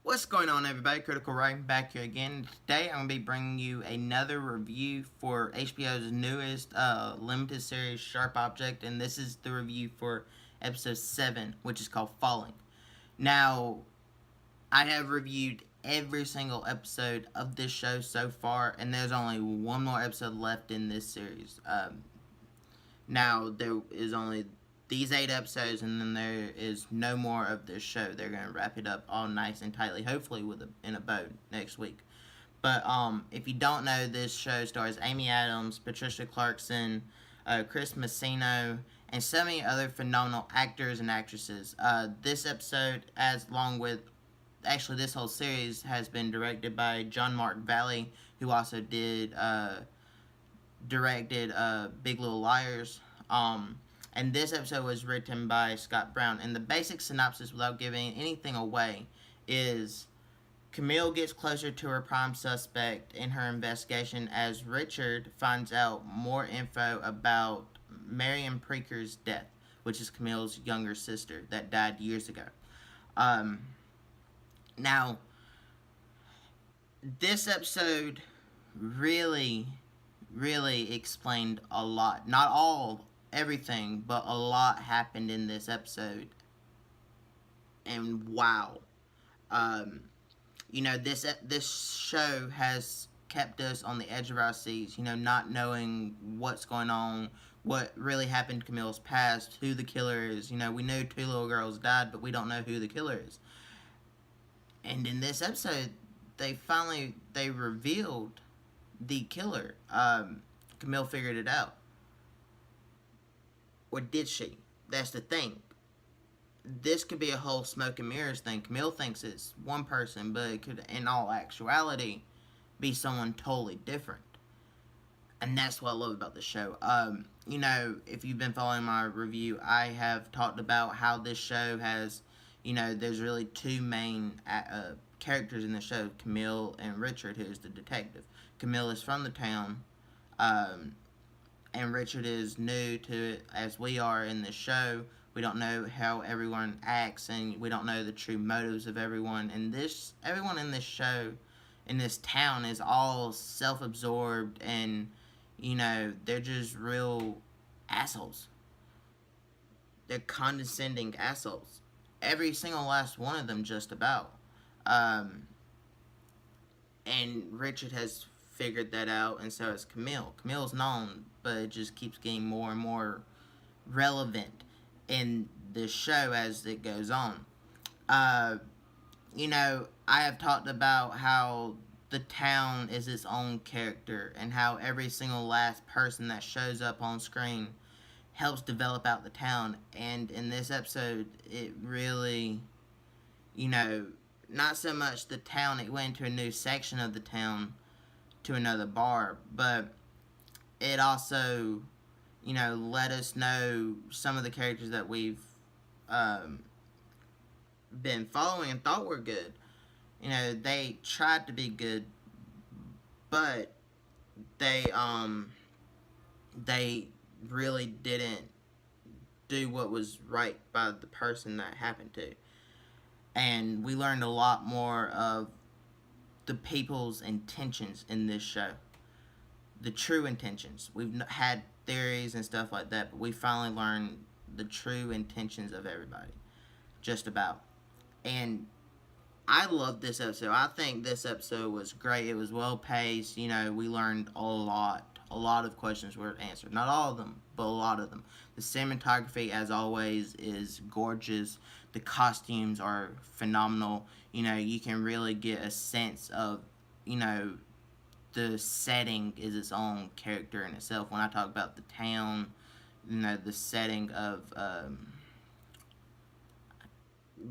What's going on, everybody? Critical Writing back here again. Today I'm going to be bringing you another review for HBO's newest limited series, Sharp Object, and this is the review for episode 7, which is called Falling. Now, I have reviewed every single episode of this show so far, and there's only one more episode left in this series. Now, there is only these 8 episodes, and then there is no more of this show. They're going to wrap it up all nice and tightly, hopefully in a bow next week. But if you don't know, this show stars Amy Adams, Patricia Clarkson, Chris Messina, and so many other phenomenal actors and actresses. This episode, actually this whole series, has been directed by John Mark Valley, who also directed Big Little Liars. And this episode was written by Scott Brown. And the basic synopsis, without giving anything away, is Camille gets closer to her prime suspect in her investigation as Richard finds out more info about Marion Preaker's death, which is Camille's younger sister that died years ago. Now, this episode really explained a lot. Not everything, but a lot happened in this episode. And wow. This show has kept us on the edge of our seats, not knowing what's going on, what really happened to Camille's past, who the killer is. We know 2 little girls died, but we don't know who the killer is. And in this episode, they revealed the killer. Camille figured it out. Or did she? That's the thing. This could be a whole smoke and mirrors thing. Camille thinks it's one person, but it could, in all actuality, be someone totally different. And that's what I love about the show. If you've been following my review, I have talked about how this show has, there's really 2 main characters in the show, Camille and Richard, who is the detective. Camille is from the town, and Richard is new to it, as we are in the show. We don't know how everyone acts, and we don't know the true motives of everyone. And everyone in this show, in this town, is all self-absorbed, and, they're just real assholes. They're condescending assholes. Every single last one of them, just about. And Richard has figured that out, and so has Camille. Camille's known, but it just keeps getting more and more relevant in this show as it goes on. I have talked about how the town is its own character, and how every single last person that shows up on screen helps develop out the town. And in this episode, it really, not so much the town, it went into a new section of the town, to another bar, but it also, let us know some of the characters that we've been following and thought were good. They tried to be good, but they really didn't do what was right by the person that happened to. And we learned a lot more of the people's intentions in this show. The true intentions. We've had theories and stuff like that, but we finally learned the true intentions of everybody. Just about. And I love this episode. I think this episode was great. It was well paced. We learned a lot. A lot of questions were answered. Not all of them, but a lot of them. The cinematography, as always, is gorgeous. The costumes are phenomenal. You can really get a sense of, the setting is its own character in itself. When I talk about the town, the setting of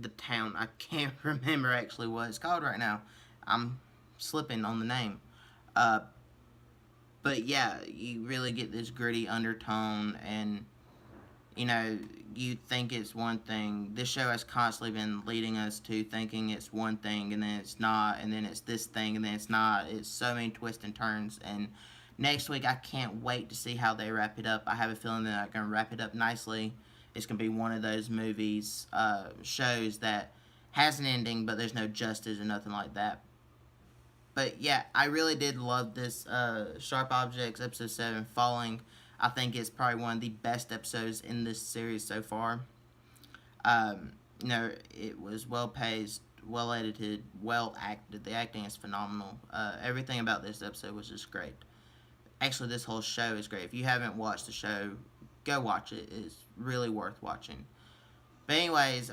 the town, I can't remember actually what it's called right now. I'm slipping on the name. But yeah, you really get this gritty undertone, and you think it's one thing. This show has constantly been leading us to thinking it's one thing, and then it's not, and then it's this thing, and then it's not. It's so many twists and turns, and next week I can't wait to see how they wrap it up. I have a feeling that they're going to wrap it up nicely. It's going to be one of those shows that has an ending, but there's no justice or nothing like that. But yeah, I really did love this Sharp Objects episode 7, Falling. I think it's probably one of the best episodes in this series so far. It was well paced, well edited, well acted. The acting is phenomenal. Everything about this episode was just great. Actually, this whole show is great. If you haven't watched the show, go watch it. It's really worth watching. But anyways,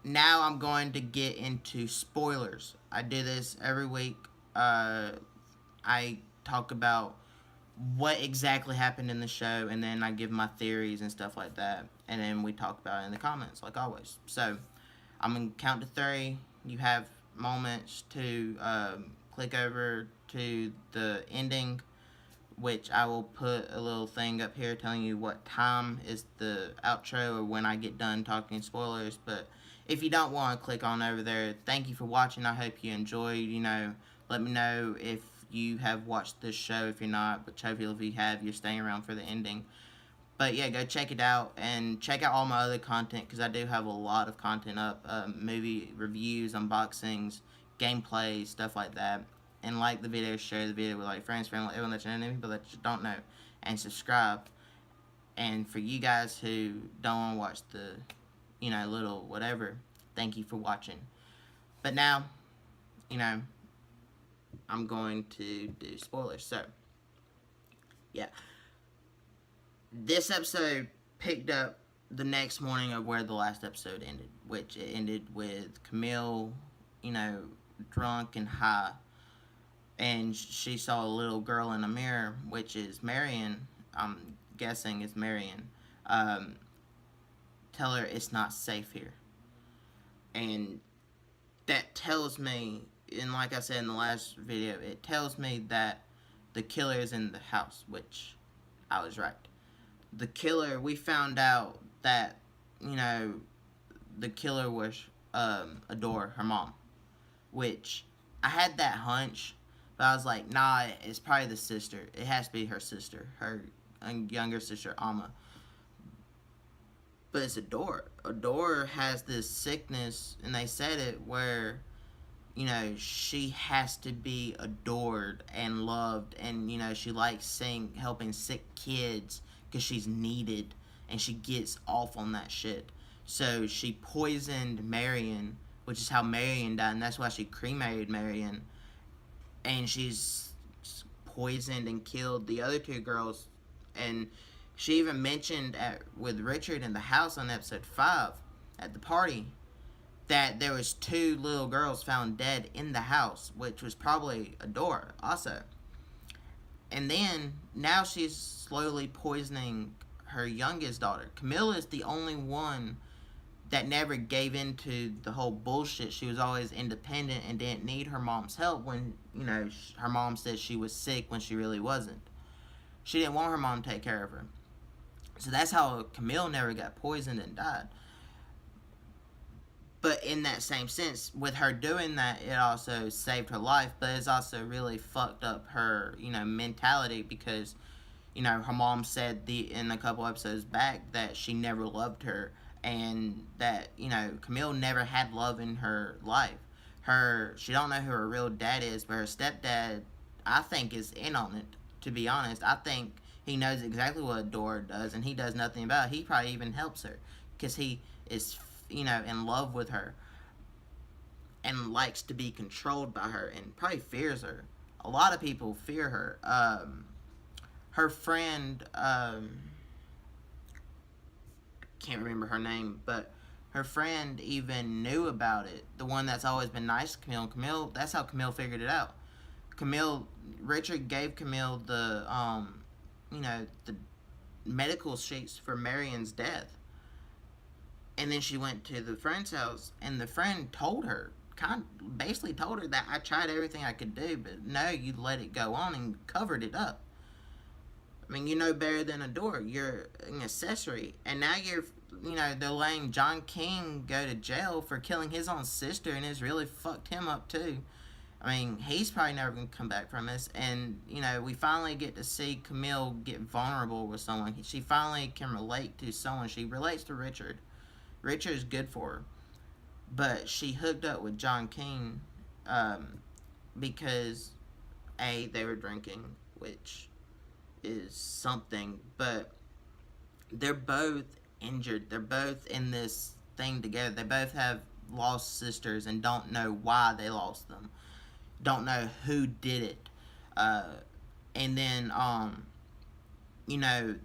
now I'm going to get into spoilers. I do this every week. I talk about what exactly happened in the show, and then I give my theories and stuff like that, and then we talk about it in the comments, like always. So, I'm going to count to 3. You have moments to click over to the ending, which I will put a little thing up here telling you what time is the outro or when I get done talking spoilers. But if you don't want to click on over there, thank you for watching. I hope you enjoyed. Let me know if you have watched this show. If you're not, but hopefully if you have, you're staying around for the ending. But yeah, go check it out, and check out all my other content, because I do have a lot of content up. Movie reviews, unboxings, gameplay, stuff like that. And like the video, share the video with like friends, family, everyone that you know, people that you don't know, and subscribe. And for you guys who don't want to watch the, little whatever, thank you for watching. But now, I'm going to do spoilers. So, yeah. This episode picked up the next morning of where the last episode ended, which it ended with Camille, drunk and high. And she saw a little girl in a mirror, which is Marion. I'm guessing it's Marion. Tell her it's not safe here. And that tells me, and like I said in the last video, it tells me that the killer is in the house, which I was right. The killer, we found out that, the killer was Adore, her mom. Which, I had that hunch. But I was like, nah, it's probably the sister. It has to be her sister. Her younger sister, Alma. But it's Adore. Adore has this sickness, and they said it, where, she has to be adored and loved. And, she likes helping sick kids because she's needed. And she gets off on that shit. So she poisoned Marion, which is how Marion died. And that's why she cremated Marion. And she's poisoned and killed the other 2 girls. And she even mentioned with Richard in the house on episode 5 at the party that there was 2 little girls found dead in the house, which was probably Adore also. And then now she's slowly poisoning her youngest daughter. Camilla is the only one that never gave into the whole bullshit. She was always independent and didn't need her mom's help when, her mom said she was sick when she really wasn't. She didn't want her mom to take care of her. So that's how Camille never got poisoned and died. But in that same sense, with her doing that, it also saved her life, but it's also really fucked up her, mentality, because, her mom said in a couple episodes back that she never loved her. And that, Camille never had love in her life. She don't know who her real dad is, but her stepdad, I think, is in on it, to be honest. I think he knows exactly what Adore does, and he does nothing about it. He probably even helps her, because he is, in love with her, and likes to be controlled by her, and probably fears her. A lot of people fear her. Her friend, can't remember her name, but her friend even knew about it. The one that's always been nice to Camille, that's how Camille figured it out. Richard gave Camille the medical sheets for Marion's death. And then she went to the friend's house, and the friend told her, basically told her that I tried everything I could do, but no, you let it go on and covered it up. I mean, you know better than Adore. You're an accessory. And now they're letting John King go to jail for killing his own sister, and it's really fucked him up too. I mean, he's probably never going to come back from this. And, we finally get to see Camille get vulnerable with someone. She finally can relate to someone. She relates to Richard. Richard is good for her. But she hooked up with John King because they were drinking, which is something, but they're both injured. They're both in this thing together. They both have lost sisters and don't know why they lost them. Don't know who did it. And then, you know,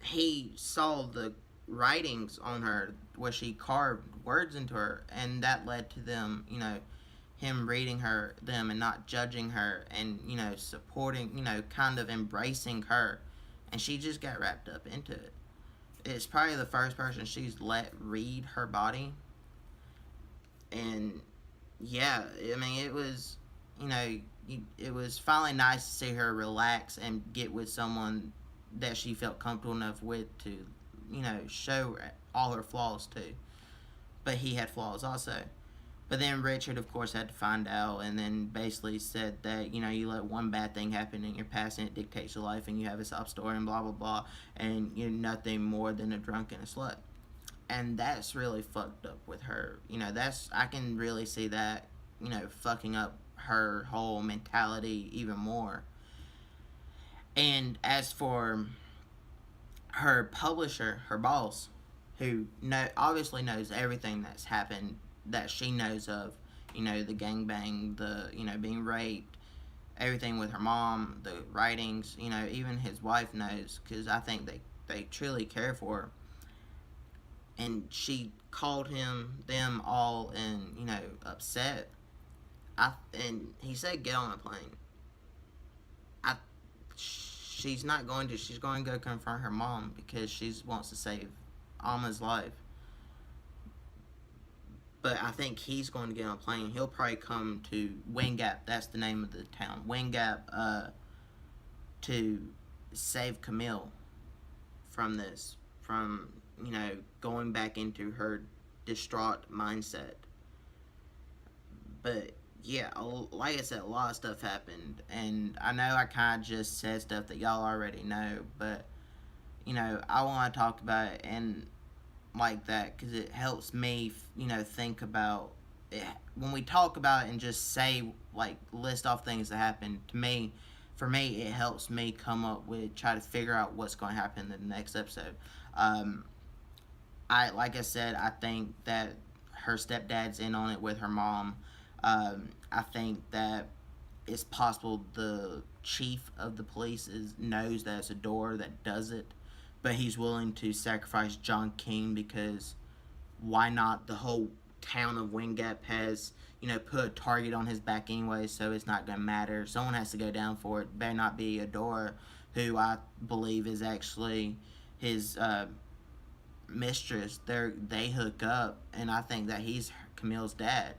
he saw the writings on her where she carved words into her, and that led to them, him reading them and not judging her, and supporting, kind of embracing her, and she just got wrapped up into it. It's probably the first person she's let read her body, and yeah, I mean, it was, it was finally nice to see her relax and get with someone that she felt comfortable enough with to, show all her flaws too. But he had flaws also. But then Richard, of course, had to find out, and then basically said that, you let one bad thing happen in your past and it dictates your life, and you have a sob story and blah, blah, blah, and you're nothing more than a drunk and a slut. And that's really fucked up with her. I can really see that, fucking up her whole mentality even more. And as for her publisher, her boss, who obviously knows everything that's happened that she knows of, the gangbang, the, being raped, everything with her mom, the writings, even his wife knows, because I think they truly care for her. And she called them all, and, upset. And he said, get on a plane. She's not going to. She's going to go confront her mom because she wants to save Alma's life. But I think he's going to get on a plane. He'll probably come to Wingap. That's the name of the town. Wingap, to save Camille from this. From, going back into her distraught mindset. But yeah, like I said, a lot of stuff happened, and I know I kind of just said stuff that y'all already know, but, I want to talk about it and like that, because it helps me, think about it. When we talk about it and just say, like, list off things that happened, for me, it helps me come up with, try to figure out what's going to happen in the next episode. Like I said, I think that her stepdad's in on it with her mom. I think that it's possible the chief of the police knows that it's a door that does it, but he's willing to sacrifice John King because why not? The whole town of Wingap has, put a target on his back anyway, so it's not going to matter. Someone has to go down for it. Better not be Adora, who I believe is actually his mistress. They hook up, and I think that he's Camille's dad.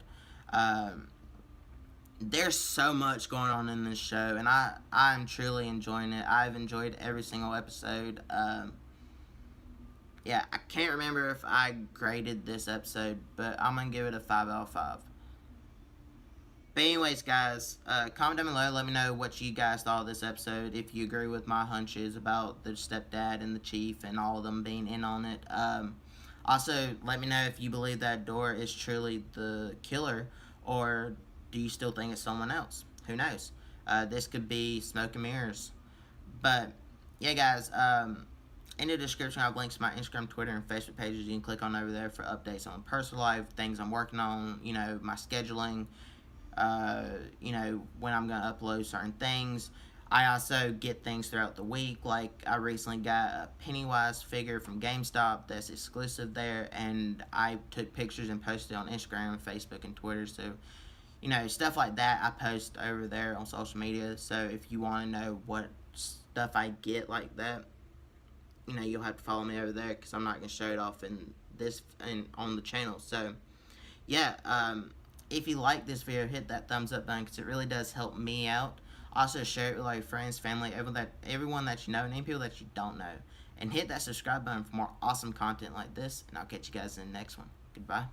There's so much going on in this show, and I'm truly enjoying it. I've enjoyed every single episode. Yeah, I can't remember if I graded this episode, but I'm going to give it a 5 out of 5. But anyways, guys, comment down below. Let me know what you guys thought of this episode. If you agree with my hunches about the stepdad and the chief and all of them being in on it. Also, let me know if you believe that Dora is truly the killer, or do you still think it's someone else? Who knows? This could be smoke and mirrors. But, yeah, guys, in the description, I have links to my Instagram, Twitter, and Facebook pages. You can click on over there for updates on personal life, things I'm working on, my scheduling, when I'm going to upload certain things. I also get things throughout the week, like I recently got a Pennywise figure from GameStop that's exclusive there, and I took pictures and posted it on Instagram, Facebook, and Twitter, so, stuff like that I post over there on social media, so if you want to know what stuff I get like that, you'll have to follow me over there, because I'm not going to show it off on the channel, so, yeah, if you like this video, hit that thumbs up button, because it really does help me out. Also, share it with all your friends, family, everyone that you know, and even people that you don't know. And hit that subscribe button for more awesome content like this. And I'll catch you guys in the next one. Goodbye.